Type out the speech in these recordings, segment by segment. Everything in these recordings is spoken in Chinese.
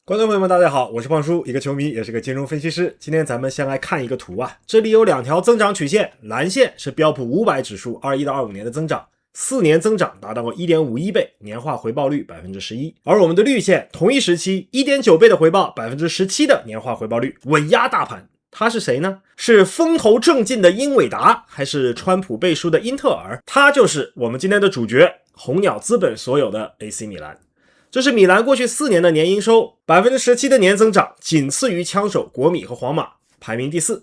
观众朋友们，大家好，我是胖叔，一个球迷，也是个金融分析师。今天咱们先来看一个图啊，这里有两条增长曲线，蓝线是标普500指数21到25年的增长，4年增长达到过 1.51 倍，年化回报率 11%。而我们的绿线同一时期 1.9 倍的回报， 17% 的年化回报率，稳压大盘。他是谁呢？是风头正劲的英伟达，还是川普背书的英特尔？他就是我们今天的主角，红鸟资本所有的 AC 米兰。这是米兰过去4年的年营收 17% 的年增长，仅次于枪手国米和皇马，排名第4。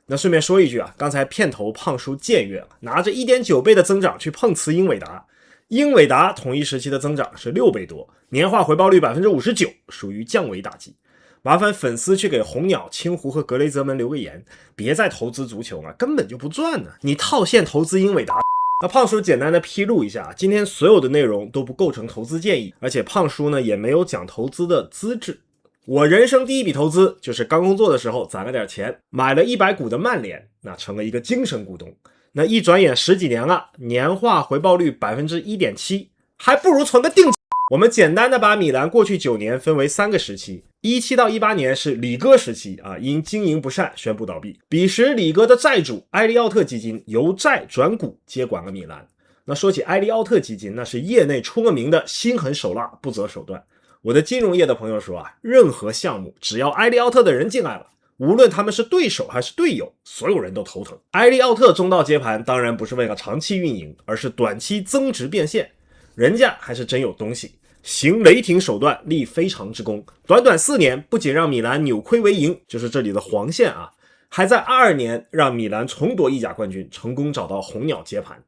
那顺便说一句啊，刚才片头胖叔僭越了，拿着 1.9 倍的增长去碰瓷英伟达。英伟达同一时期的增长是6倍多，年化回报率 59%， 属于降维打击。麻烦粉丝去给红鸟、清湖和格雷泽们留个言，别再投资足球了，根本就不赚呢。你套现投资英伟达。那胖叔简单的披露一下，今天所有的内容都不构成投资建议，而且胖叔呢也没有讲投资的资质。我人生第一笔投资就是刚工作的时候攒了点钱，买了100股的曼联，那成了一个精神股东。那一转眼10几年了，年化回报率 1.7%， 还不如存个定期。我们简单的把米兰过去9年分为3个时期，17到18年是里戈时期啊，因经营不善宣布倒闭。彼时里戈的债主埃利奥特基金由债转股接管了米兰。那说起埃利奥特基金，那是业内出了名的心狠手辣，不择手段。我的金融业的朋友说啊，任何项目只要埃利奥特的人进来了，无论他们是对手还是队友，所有人都头疼。埃利奥特中道接盘当然不是为了长期运营，而是短期增值变现，人家还是真有东西，行雷霆手段，立非常之功。短短4年，不仅让米兰扭亏为盈，就是这里的黄线啊，还在22年让米兰重夺意甲冠军，成功找到红鸟接盘。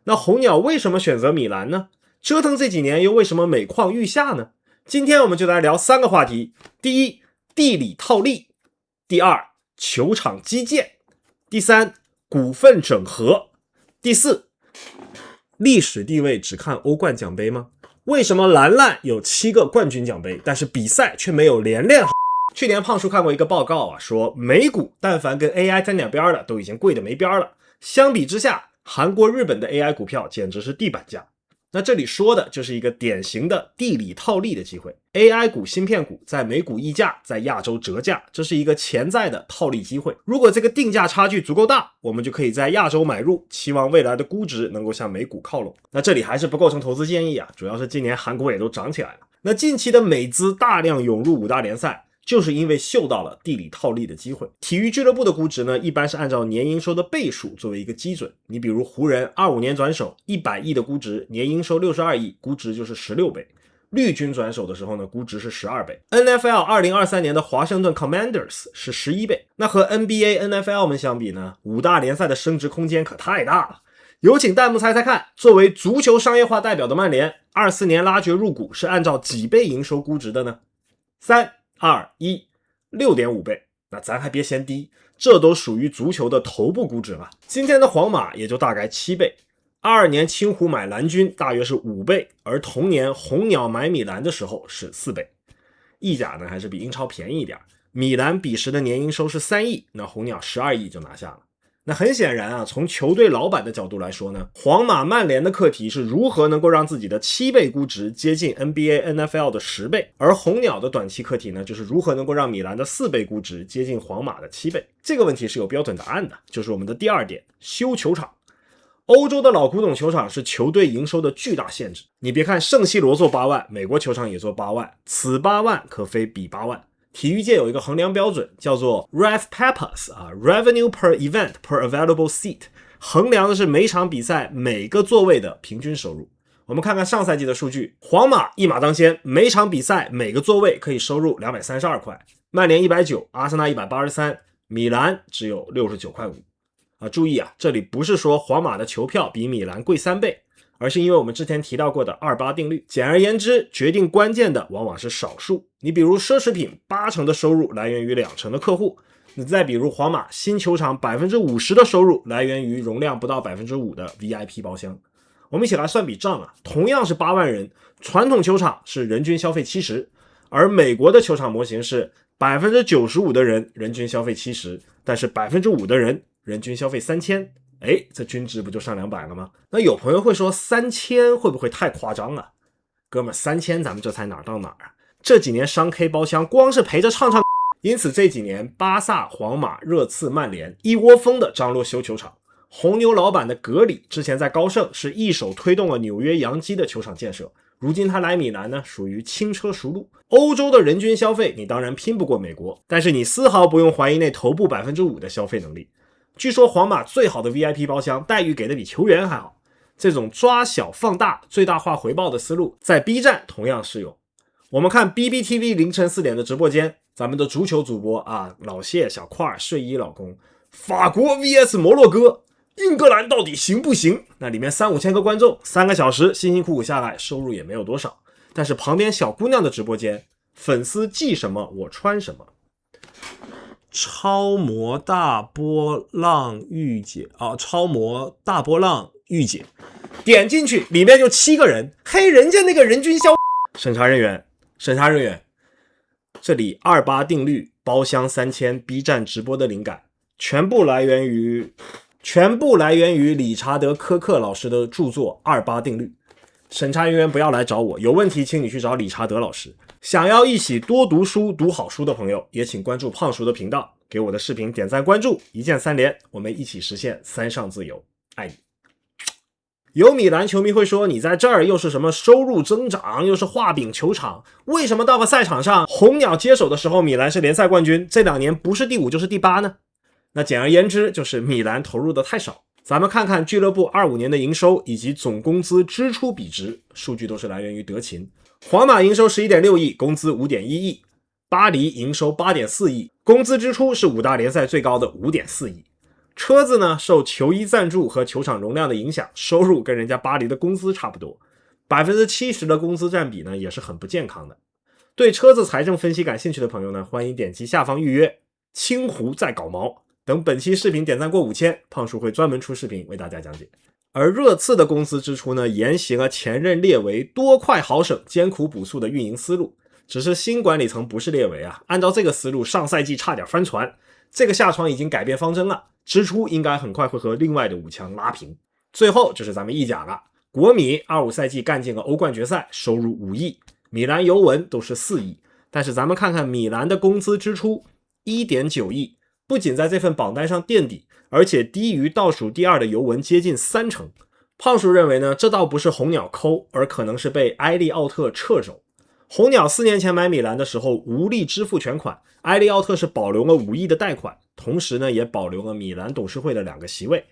那红鸟为什么选择米兰呢？折腾这几年又为什么每况愈下呢？今天我们就来聊3个话题：第一，地理套利；第二，球场基建；第三，股份整合；第四，历史地位只看欧冠奖杯吗？为什么蓝蓝有7个冠军奖杯，但是比赛却没有连练？去年胖叔看过一个报告啊，说美股但凡跟 AI 沾点边的都已经贵得没边了，相比之下，韩国、日本的 AI 股票简直是地板价。那这里说的就是一个典型的地理套利的机会， AI 股、芯片股在美股溢价，在亚洲折价，这是一个潜在的套利机会。如果这个定价差距足够大，我们就可以在亚洲买入，期望未来的估值能够向美股靠拢。那这里还是不构成投资建议啊，主要是今年韩国也都涨起来了。那近期的美资大量涌入5大联赛，就是因为嗅到了地理套利的机会。体育俱乐部的估值呢，一般是按照年营收的倍数作为一个基准。你比如湖人25年转手100亿的估值，年营收62亿，估值就是16倍。绿军转手的时候呢，估值是12倍。NFL 2023年的华盛顿 Commanders 是11倍。那和 NBA、NFL 们相比呢，5大联赛的升值空间可太大了。有请弹幕猜猜看，作为足球商业化代表的曼联，24年拉爵入股是按照几倍营收估值的呢？3、2、1 6.5 倍。那咱还别嫌低，这都属于足球的头部估值了。今天的皇马也就大概7倍。22年清湖买蓝军大约是5倍，而同年红鸟买米兰的时候是4倍。意甲呢还是比英超便宜一点，米兰彼时的年营收是3亿，那红鸟12亿就拿下了。那很显然啊，从球队老板的角度来说呢，皇马、曼联的课题是如何能够让自己的7倍估值接近 NBA、NFL 的10倍，而红鸟的短期课题呢，就是如何能够让米兰的4倍估值接近皇马的7倍。这个问题是有标准答案的，就是我们的第2点，修球场。欧洲的老古董球场是球队营收的巨大限制。你别看圣西罗做8万，美国球场也做8万，此8万可非彼8万。体育界有一个衡量标准叫做 RevPAPAS Revenue per Event per Available Seat， 衡量的是每场比赛每个座位的平均收入。我们看看上赛季的数据，皇马一马当先，每场比赛每个座位可以收入232块，曼联190，阿森纳183，米兰只有69块5。注意啊，这里不是说皇马的球票比米兰贵3倍，而是因为我们之前提到过的28定律。简而言之，决定关键的往往是少数。你比如奢侈品80%的收入来源于20%的客户，你再比如皇马新球场 50% 的收入来源于容量不到 5% 的 VIP 包厢。我们一起来算笔账啊，同样是8万人，传统球场是人均消费70，而美国的球场模型是 95% 的人人均消费70，但是 5% 的人人均消费3000，这均值不就上200了吗？那有朋友会说3000会不会太夸张了？哥们，3000咱们这才哪儿到哪儿啊？这几年商 K 包厢光是陪着唱，因此这几年巴萨、皇马、热刺、曼联一窝蜂的张罗修球场。红牛老板的格里之前在高盛是一手推动了纽约洋基的球场建设，如今他来米兰呢，属于轻车熟路。欧洲的人均消费你当然拼不过美国，但是你丝毫不用怀疑那头部 5% 的消费能力。据说皇马最好的 VIP 包厢待遇给的比球员还好。这种抓小放大最大化回报的思路在 B 站同样适用。我们看 BBTV 凌晨4点的直播间，咱们的足球主播啊，老谢、小块、睡衣老公，法国 VS 摩洛哥，英格兰到底行不行？那里面3-5千个观众，3个小时辛辛苦苦下来，收入也没有多少。但是旁边小姑娘的直播间，粉丝寄什么我穿什么。超模大波浪御姐啊，超模大波浪御姐，点进去里面就7个人，嘿，人家那个人均消审查人员，这里28定律包厢3000 B 站直播的灵感全部来源于理查德科克老师的著作28定律。审查人员不要来找我，有问题请你去找理查德老师。想要一起多读书读好书的朋友，也请关注胖叔的频道，给我的视频点赞关注，一键3连，我们一起实现3上自由，爱你。有米兰球迷会说，你在这儿又是什么收入增长，又是画饼球场，为什么到个赛场上红鸟接手的时候米兰是联赛冠军，这2年不是第5就是第8呢？那简而言之就是米兰投入的太少。咱们看看俱乐部25年的营收以及总工资支出比值，数据都是来源于德勤。皇马营收 11.6 亿，工资 5.1 亿，巴黎营收 8.4 亿，工资支出是5大联赛最高的 5.4 亿。车子呢，受球衣赞助和球场容量的影响，收入跟人家巴黎的工资差不多， 70% 的工资占比呢也是很不健康的。对车子财政分析感兴趣的朋友呢，欢迎点击下方预约。清湖在搞毛，等本期视频点赞过5000，胖叔会专门出视频为大家讲解。而热刺的公司支出呢，沿袭了前任列维多快好省艰苦朴素的运营思路，只是新管理层不是列维啊，按照这个思路上赛季差点翻船，这个下窗已经改变方针了，支出应该很快会和另外的5强拉平。最后就是咱们意甲了，国米25赛季干进了欧冠决赛，收入5亿，米兰尤文都是4亿，但是咱们看看米兰的工资支出 1.9 亿，不仅在这份榜单上垫底，而且低于倒数第2的尤文接近30%。胖叔认为呢，这倒不是红鸟抠，而可能是被埃利奥特掣肘。红鸟4年前买米兰的时候无力支付全款，埃利奥特是保留了5亿的贷款，同时呢也保留了米兰董事会的2个席位。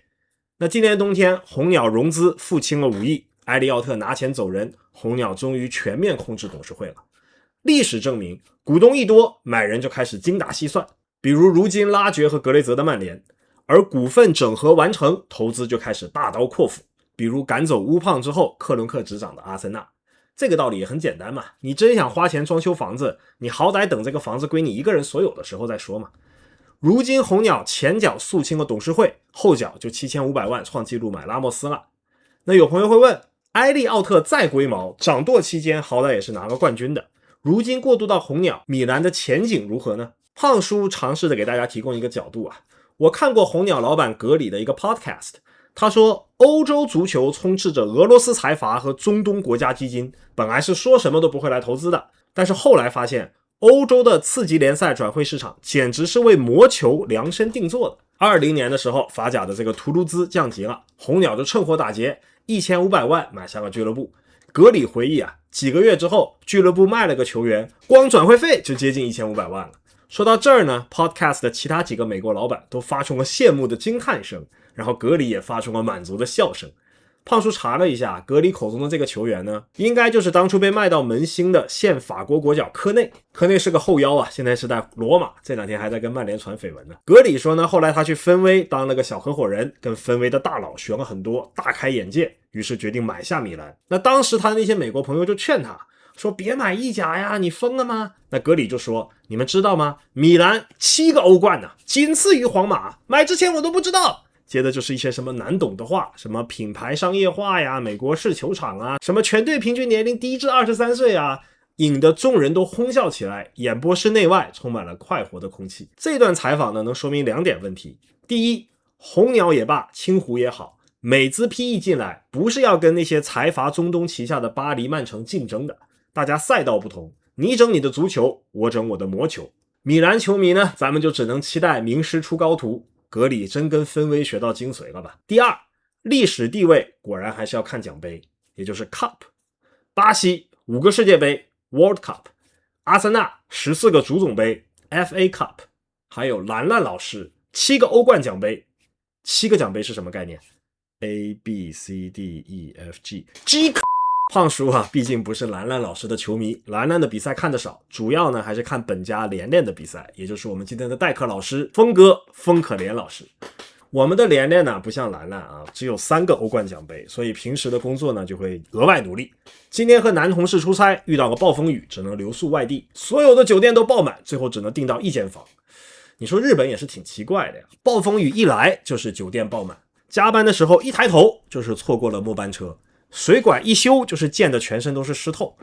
那今年冬天红鸟融资付清了5亿，埃利奥特拿钱走人，红鸟终于全面控制董事会了。历史证明，股东一多，买人就开始精打细算，比如如今拉爵和格雷泽的曼联，而股份整合完成，投资就开始大刀阔斧，比如赶走乌胖之后克伦克执掌的阿森纳。这个道理也很简单嘛，你真想花钱装修房子，你好歹等这个房子归你一个人所有的时候再说嘛。如今红鸟前脚肃清了董事会，后脚就7500万创纪录买拉莫斯了。那有朋友会问，埃利奥特再龟毛，掌舵期间好歹也是拿个冠军的，如今过渡到红鸟，米兰的前景如何呢？胖叔尝试着给大家提供一个角度啊。我看过红鸟老板格里的一个 podcast， 他说欧洲足球充斥着俄罗斯财阀和中东国家基金，本来是说什么都不会来投资的，但是后来发现欧洲的次级联赛转会市场简直是为魔球量身定做的。20年的时候，法甲的这个图卢兹降级了，红鸟就趁火打劫，1500万买下了俱乐部。格里回忆啊，几个月之后俱乐部卖了个球员，光转会费就接近1500万了。说到这儿呢， podcast 的其他几个美国老板都发出了羡慕的惊叹声，然后格里也发出了满足的笑声。胖叔查了一下，格里口中的这个球员呢，应该就是当初被卖到门兴的现法国国脚科内。科内是个后腰啊，现在是在罗马，这2天还在跟曼联传绯闻呢。格里说呢，后来他去芬威当了个小合伙人，跟芬威的大佬学了很多，大开眼界，于是决定买下米兰。那当时他的那些美国朋友就劝他说，别买意甲呀，你疯了吗？那格里就说，你们知道吗？米兰7个欧冠呢，仅次于皇马，买之前我都不知道。接着就是一些什么难懂的话，什么品牌商业化呀，美国式球场啊，什么全队平均年龄低至23岁啊，引得众人都哄笑起来，演播室内外充满了快活的空气。这段采访呢，能说明2点问题。第一，红鸟也罢，青湖也好，美资 PE 进来不是要跟那些财阀中东旗下的巴黎曼城竞争的，大家赛道不同，你整你的足球，我整我的魔球。米兰球迷呢，咱们就只能期待名师出高徒，格里真跟芬威学到精髓了吧。第二，历史地位果然还是要看奖杯，也就是 Cup。 巴西5个世界杯 World Cup， 阿森纳14个足总杯 FA Cup， 还有兰兰老师7个欧冠奖杯。7个奖杯是什么概念？ A B C D E F G G。 胖叔啊，毕竟不是兰兰老师的球迷，兰兰的比赛看得少，主要呢还是看本家连连的比赛，也就是我们今天的代课老师峰哥风可怜老师。我们的连连呢不像兰兰啊，只有3个欧冠奖杯，所以平时的工作呢就会额外努力。今天和男同事出差，遇到个暴风雨，只能留宿外地，所有的酒店都爆满，最后只能订到1间房。你说日本也是挺奇怪的呀，暴风雨一来就是酒店爆满，加班的时候一抬头就是错过了末班车，水管一修就是溅得全身都是湿透。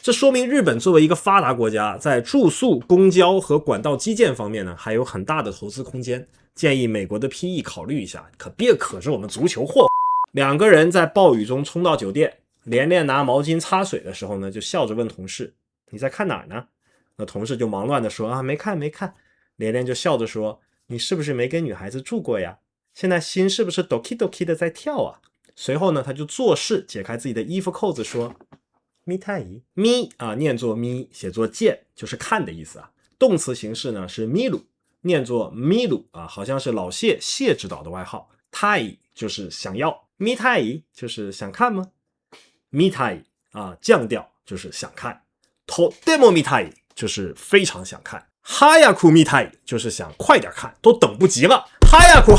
这说明日本作为一个发达国家，在住宿、公交和管道基建方面呢，还有很大的投资空间。建议美国的 PE 考虑一下，可别可着我们足球祸。2个人在暴雨中冲到酒店，连连拿毛巾擦水的时候呢，就笑着问同事：“你在看哪儿呢？”那同事就忙乱的说：“啊，没看。”连连就笑着说：“你是不是没跟女孩子住过呀？现在心是不是 doki doki 的在跳啊？”随后呢，他就做事解开自己的衣服扣子说：“咪太乙，咪啊，念作咪，写作见，就是看的意思啊。动词形式呢是咪鲁，念作咪鲁啊，好像是老谢指导的外号。太乙就是想要，咪太乙就是想看吗？咪太乙啊，降调就是想看。とてもみたい就是非常想看。哈亚库みたい就是想快点看，都等不及了。哈亚库。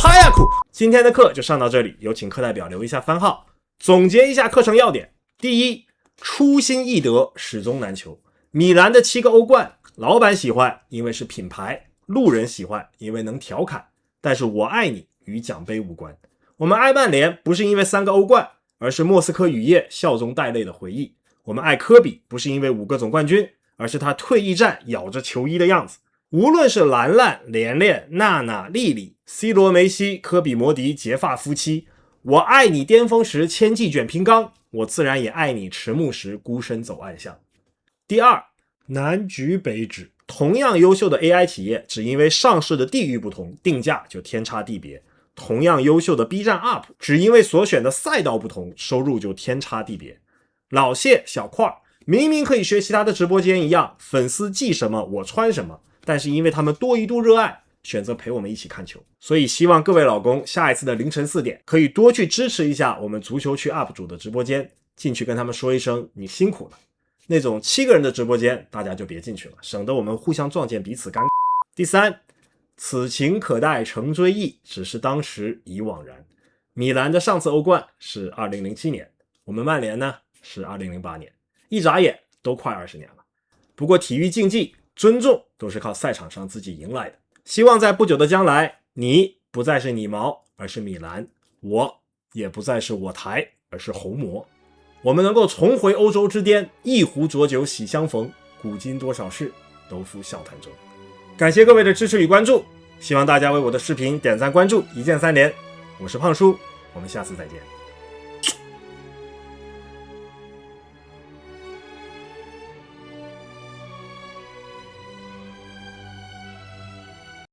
今天的课就上到这里，有请课代表留一下番号，总结一下课程要点。第一，初心易得，始终难求。米兰的7个欧冠，老板喜欢，因为是品牌；路人喜欢，因为能调侃。但是我爱你与奖杯无关。我们爱曼联不是因为3个欧冠，而是莫斯科雨夜笑中带泪的回忆。我们爱科比不是因为5个总冠军，而是他退役战咬着球衣的样子。无论是兰兰、连连、娜娜、莉莉、C 罗、梅西、科比、摩迪结发夫妻，我爱你巅峰时千骑卷平冈，我自然也爱你迟暮时孤身走暗巷。第二，南橘北枳，同样优秀的 AI 企业，只因为上市的地域不同，定价就天差地别。同样优秀的 B 站 UP， 只因为所选的赛道不同，收入就天差地别。老谢、小块明明可以学其他的直播间一样，粉丝寄什么我穿什么，但是因为他们多一度热爱，选择陪我们一起看球。所以希望各位老公下一次的凌晨4点可以多去支持一下我们足球区 UP 主的直播间，进去跟他们说一声你辛苦了。那种7个人的直播间大家就别进去了，省得我们互相撞见彼此尴尬。第三，此情可待成追忆，只是当时已惘然。米兰的上次欧冠是2007年，我们曼联呢是2008年，一眨眼都快20年了。不过体育竞技尊重都是靠赛场上自己赢来的。希望在不久的将来，你不再是你毛，而是米兰；我也不再是我台，而是红魔。我们能够重回欧洲之巅，一壶浊酒喜相逢，古今多少事，都付笑谈中。感谢各位的支持与关注，希望大家为我的视频点赞关注，一键3连。我是胖叔，我们下次再见。